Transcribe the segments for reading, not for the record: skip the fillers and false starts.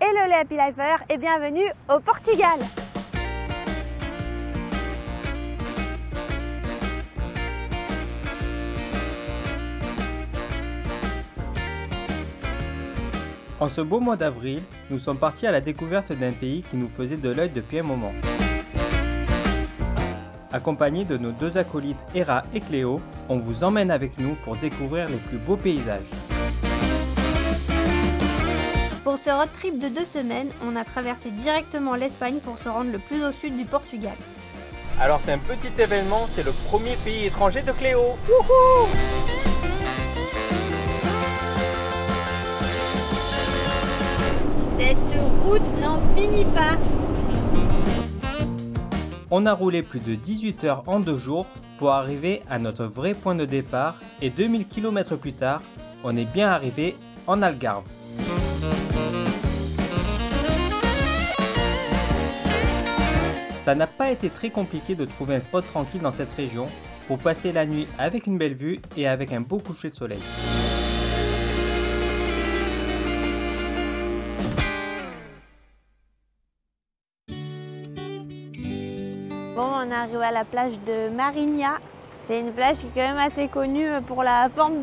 Hello les Happy Lifers et bienvenue au Portugal. En ce beau mois d'avril, nous sommes partis à la découverte d'un pays qui nous faisait de l'œil depuis un moment. Accompagnés de nos deux acolytes Hera et Cléo, on vous emmène avec nous pour découvrir les plus beaux paysages. Pour ce road trip de 2 semaines, on a traversé directement l'Espagne pour se rendre le plus au sud du Portugal. Alors c'est un petit événement, c'est le premier pays étranger de Cléo. Wouhou! Cette route n'en finit pas. On a roulé plus de 18 heures en 2 jours pour arriver à notre vrai point de départ et 2000 km plus tard, on est bien arrivé en Algarve. Ça n'a pas été très compliqué de trouver un spot tranquille dans cette région pour passer la nuit avec une belle vue et avec un beau coucher de soleil. Bon, on est arrivé à la plage de Marinha. C'est une plage qui est quand même assez connue pour la forme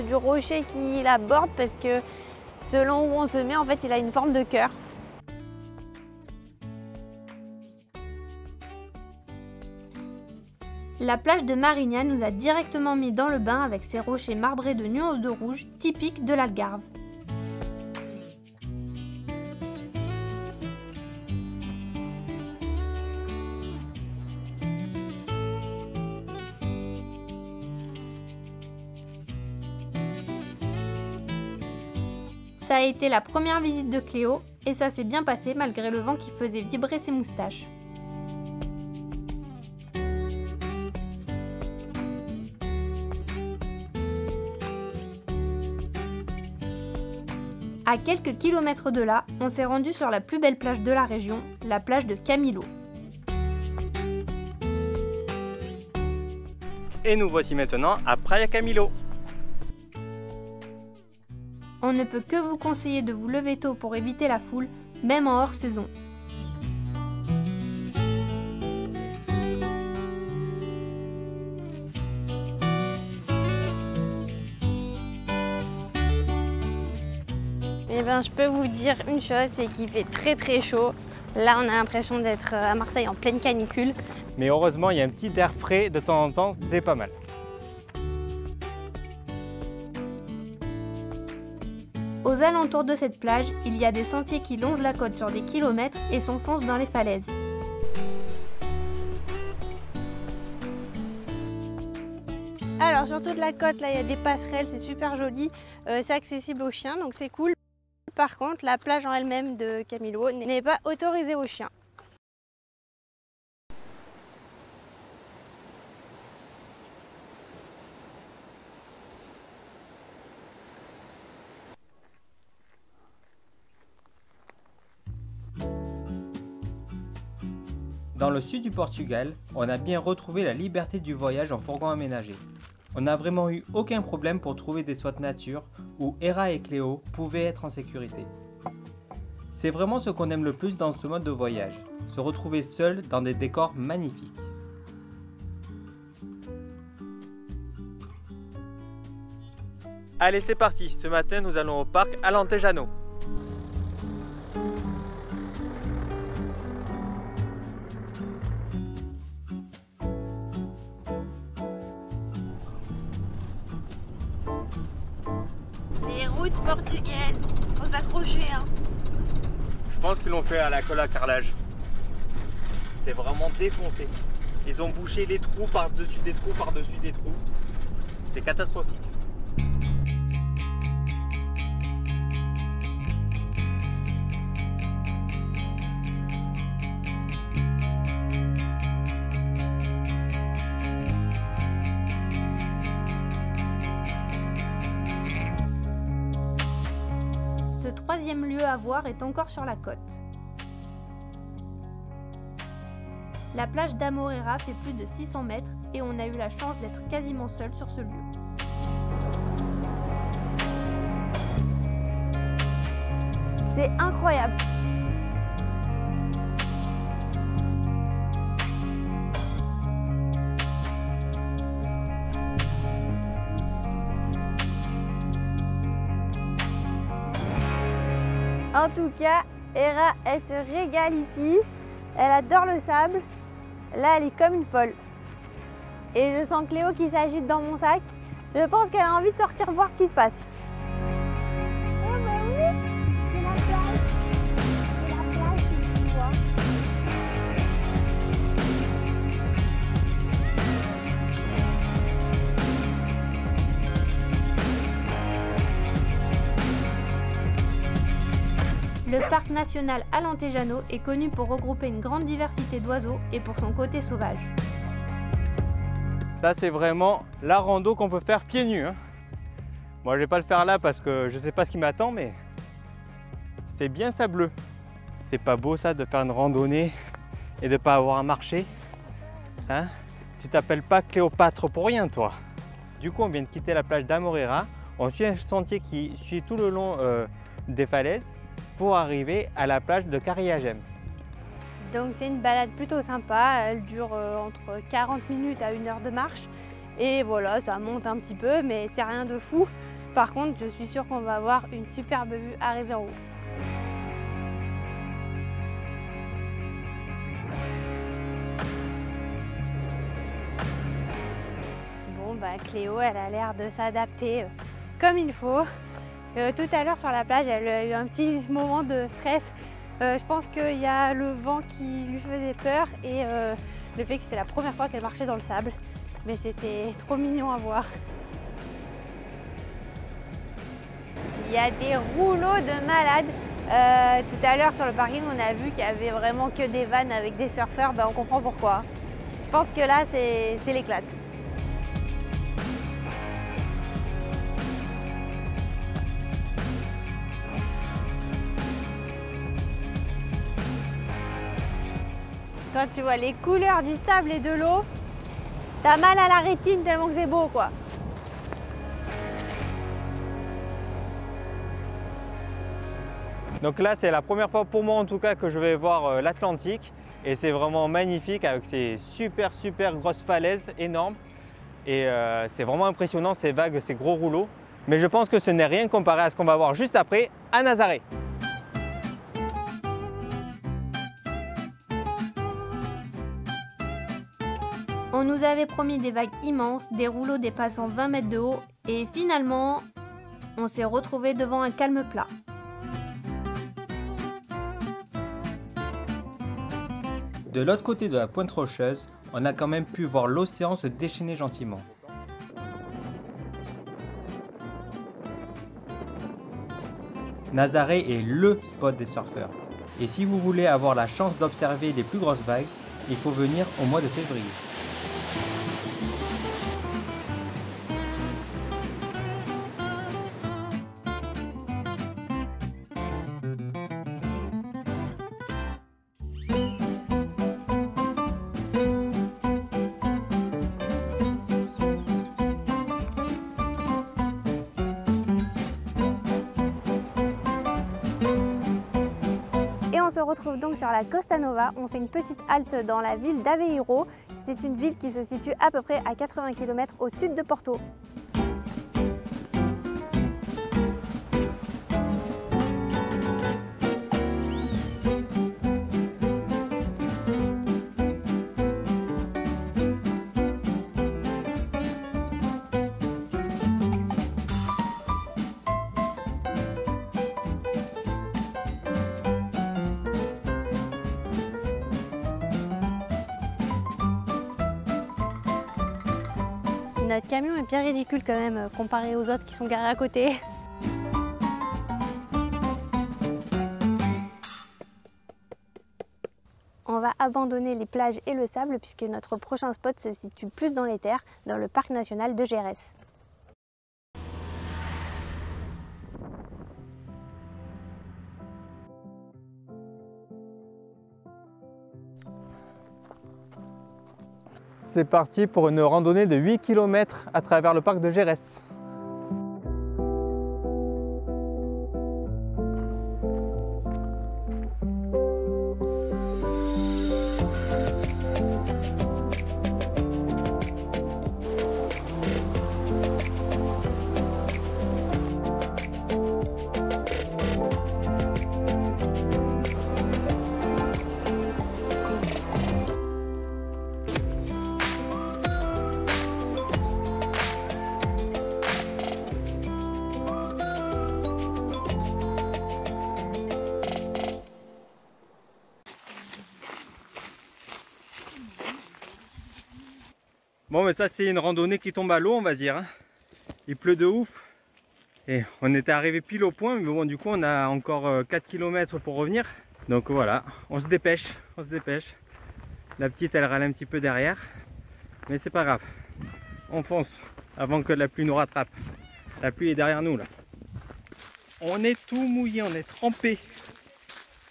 du rocher qui la borde parce que selon où on se met, en fait, il a une forme de cœur. La plage de Marinha nous a directement mis dans le bain avec ses rochers marbrés de nuances de rouge typiques de l'Algarve. Ça a été la première visite de Cléo et ça s'est bien passé malgré le vent qui faisait vibrer ses moustaches. À quelques kilomètres de là, on s'est rendu sur la plus belle plage de la région, la plage de Camilo. Et nous voici maintenant à Praia Camilo. On ne peut que vous conseiller de vous lever tôt pour éviter la foule, même en hors saison. Eh bien, je peux vous dire une chose, c'est qu'il fait très chaud. Là, on a l'impression d'être à Marseille en pleine canicule. Mais heureusement, il y a un petit air frais de temps en temps, c'est pas mal. Aux alentours de cette plage, il y a des sentiers qui longent la côte sur des kilomètres et s'enfoncent dans les falaises. Alors sur toute la côte, là il y a des passerelles, c'est super joli, c'est accessible aux chiens donc c'est cool. Par contre, la plage en elle-même de Camilo n'est pas autorisée aux chiens. Dans le sud du Portugal, on a bien retrouvé la liberté du voyage en fourgon aménagé. On n'a vraiment eu aucun problème pour trouver des spots nature où Hera et Cléo pouvaient être en sécurité. C'est vraiment ce qu'on aime le plus dans ce mode de voyage, se retrouver seul dans des décors magnifiques. Allez, c'est parti, ce matin nous allons au parc Alentejano. Les routes portugaises, faut s'accrocher hein. Je pense qu'ils l'ont fait à la colle à carrelage. C'est vraiment défoncé. Ils ont bouché les trous par-dessus des trous par-dessus des trous. C'est catastrophique. Ce troisième lieu à voir est encore sur la côte. La plage d'Amoreira fait plus de 600 mètres et on a eu la chance d'être quasiment seul sur ce lieu. C'est incroyable. En tout cas, Hera, elle se régale ici. Elle adore le sable. Là, elle est comme une folle. Et je sens Cléo qui s'agite dans mon sac. Je pense qu'elle a envie de sortir voir ce qui se passe. Oh bah oui, c'est la plage. C'est la plage ici, tu vois. Le parc national Alentejo est connu pour regrouper une grande diversité d'oiseaux et pour son côté sauvage. Ça, c'est vraiment la rando qu'on peut faire pieds nus, hein. Moi, je vais pas le faire là parce que je sais pas ce qui m'attend, mais c'est bien sableux. C'est pas beau ça de faire une randonnée et de pas avoir à marcher, hein? Tu t'appelles pas Cléopâtre pour rien, toi. Du coup, on vient de quitter la plage d'Amorera. On suit un sentier qui suit tout le long des falaises pour arriver à la plage de Carriagem. Donc c'est une balade plutôt sympa, elle dure entre 40 minutes à 1 heure de marche. Et voilà, ça monte un petit peu, mais c'est rien de fou. Par contre, je suis sûre qu'on va avoir une superbe vue arrivée en haut. Bon, bah Cléo, elle a l'air de s'adapter comme il faut. Tout à l'heure sur la plage, elle a eu un petit moment de stress. Je pense qu'il y a le vent qui lui faisait peur et le fait que c'était la première fois qu'elle marchait dans le sable. Mais c'était trop mignon à voir. Il y a des rouleaux de malades. Tout à l'heure sur le parking, on a vu qu'il y avait vraiment que des vannes avec des surfeurs. Ben, on comprend pourquoi. Je pense que là, c'est l'éclate. Quand tu vois les couleurs du sable et de l'eau, t'as mal à la rétine tellement que c'est beau, quoi. Donc là, c'est la première fois pour moi en tout cas que je vais voir l'Atlantique et c'est vraiment magnifique avec ces super grosses falaises énormes et c'est vraiment impressionnant ces vagues, ces gros rouleaux. Mais je pense que ce n'est rien comparé à ce qu'on va voir juste après à Nazaré. On nous avait promis des vagues immenses, des rouleaux dépassant 20 mètres de haut et finalement, on s'est retrouvé devant un calme plat. De l'autre côté de la pointe rocheuse, on a quand même pu voir l'océan se déchaîner gentiment. Nazaré est LE spot des surfeurs. Et si vous voulez avoir la chance d'observer les plus grosses vagues, il faut venir au mois de février. On se retrouve donc sur la Costa Nova. On fait une petite halte dans la ville d'Aveiro. C'est une ville qui se situe à peu près à 80 km au sud de Porto. Notre camion est bien ridicule quand même comparé aux autres qui sont garés à côté. On va abandonner les plages et le sable puisque notre prochain spot se situe plus dans les terres, dans le parc national de Gerês. C'est parti pour une randonnée de 8 km à travers le parc de Gerês. Bon, mais ça, c'est une randonnée qui tombe à l'eau, on va dire. Hein. Il pleut de ouf. Et on était arrivé pile au point, mais bon, du coup, on a encore 4 km pour revenir. Donc voilà, on se dépêche, on se dépêche. La petite, elle râle un petit peu derrière. Mais c'est pas grave. On fonce avant que la pluie nous rattrape. La pluie est derrière nous, là. On est tout mouillé, on est trempé.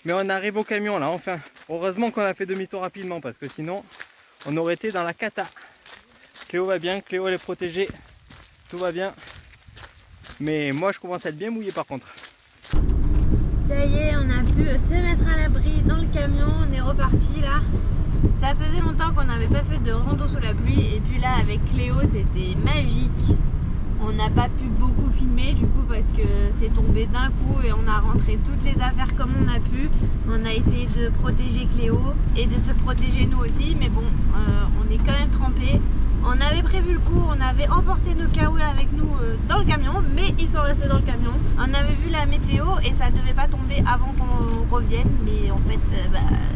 Mais on arrive au camion, là, enfin. Heureusement qu'on a fait demi-tour rapidement, parce que sinon, on aurait été dans la cata. Cléo va bien, Cléo, elle est protégée. Tout va bien. Mais moi, je commence à être bien mouillé, par contre. Ça y est, on a pu se mettre à l'abri dans le camion, on est reparti là. Ça faisait longtemps qu'on n'avait pas fait de rando sous la pluie et puis là avec Cléo c'était magique. On n'a pas pu beaucoup filmer du coup parce que c'est tombé d'un coup et on a rentré toutes les affaires comme on a pu. On a essayé de protéger Cléo et de se protéger nous aussi, mais bon, on est quand même trempés. On avait prévu le coup, on avait emporté nos kawaii avec nous dans le camion, mais ils sont restés dans le camion. On avait vu la météo et ça ne devait pas tomber avant qu'on revienne, mais en fait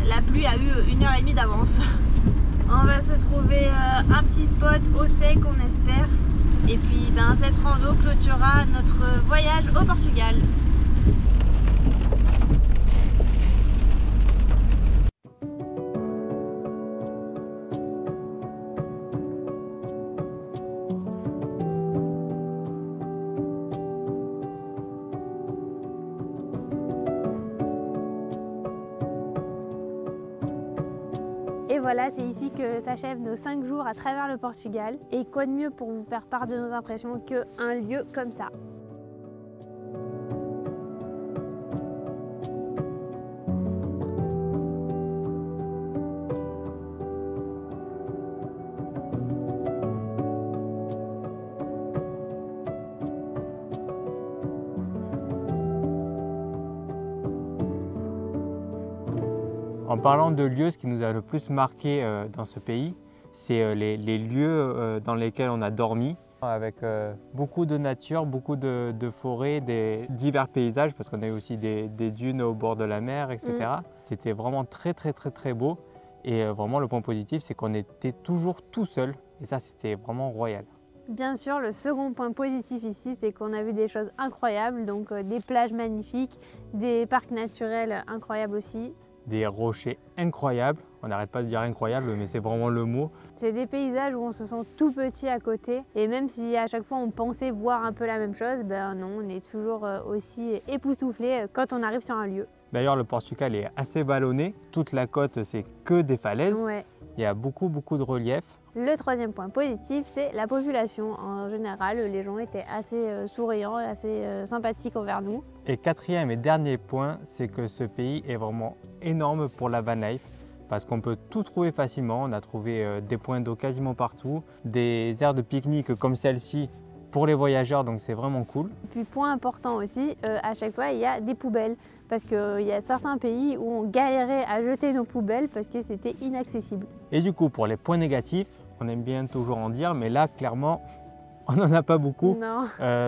la pluie a eu 1h30 d'avance. On va se trouver un petit spot au sec, on espère. Et puis cette rando clôturera notre voyage au Portugal. Et voilà, c'est ici que s'achèvent nos 5 jours à travers le Portugal. Et quoi de mieux pour vous faire part de nos impressions qu'un lieu comme ça. En parlant de lieux, ce qui nous a le plus marqué dans ce pays, c'est les lieux dans lesquels on a dormi, avec beaucoup de nature, beaucoup de forêts, des divers paysages, parce qu'on a eu aussi des dunes au bord de la mer, etc. C'était vraiment très beau. Et vraiment, le point positif, c'est qu'on était toujours tout seul. Et ça, c'était vraiment royal. Bien sûr, le second point positif ici, c'est qu'on a vu des choses incroyables, donc des plages magnifiques, des parcs naturels incroyables aussi. Des rochers incroyables, on n'arrête pas de dire incroyable, mais c'est vraiment le mot. C'est des paysages où on se sent tout petit à côté, et même si à chaque fois on pensait voir un peu la même chose, non, on est toujours aussi époustouflé quand on arrive sur un lieu. D'ailleurs, le Portugal est assez vallonné, toute la côte c'est que des falaises, Ouais. Il y a beaucoup de relief. Le troisième point positif, c'est la population. En général, les gens étaient assez souriants, assez sympathiques envers nous. Et quatrième et dernier point, c'est que ce pays est vraiment énorme pour la van life parce qu'on peut tout trouver facilement. On a trouvé des points d'eau quasiment partout, des aires de pique-nique comme celle-ci pour les voyageurs, donc c'est vraiment cool. Et puis point important aussi, à chaque fois il y a des poubelles parce qu'il y a certains pays où on galérait à jeter nos poubelles parce que c'était inaccessible. Et du coup, pour les points négatifs, on aime bien toujours en dire, mais là clairement on n'en a pas beaucoup. Non.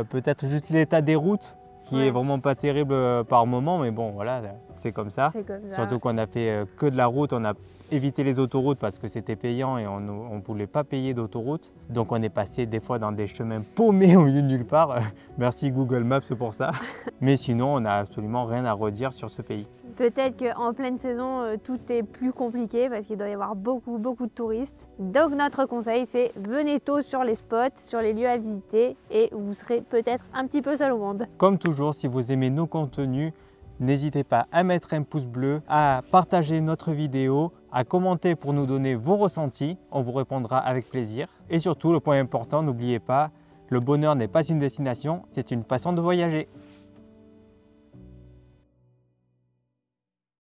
Peut-être juste l'état des routes qui est vraiment pas terrible par moment, mais bon voilà, c'est comme ça. Surtout qu'on a fait que de la route, on a évité les autoroutes parce que c'était payant et on ne voulait pas payer d'autoroute. Donc on est passé des fois dans des chemins paumés au milieu de nulle part. Merci Google Maps pour ça. Mais sinon, on n'a absolument rien à redire sur ce pays. Peut-être qu'en pleine saison, tout est plus compliqué parce qu'il doit y avoir beaucoup de touristes. Donc notre conseil, c'est venez tôt sur les spots, sur les lieux à visiter et vous serez peut-être un petit peu seul au monde. Comme toujours, si vous aimez nos contenus, n'hésitez pas à mettre un pouce bleu, à partager notre vidéo, à commenter pour nous donner vos ressentis. On vous répondra avec plaisir. Et surtout, le point important, n'oubliez pas, le bonheur n'est pas une destination, c'est une façon de voyager.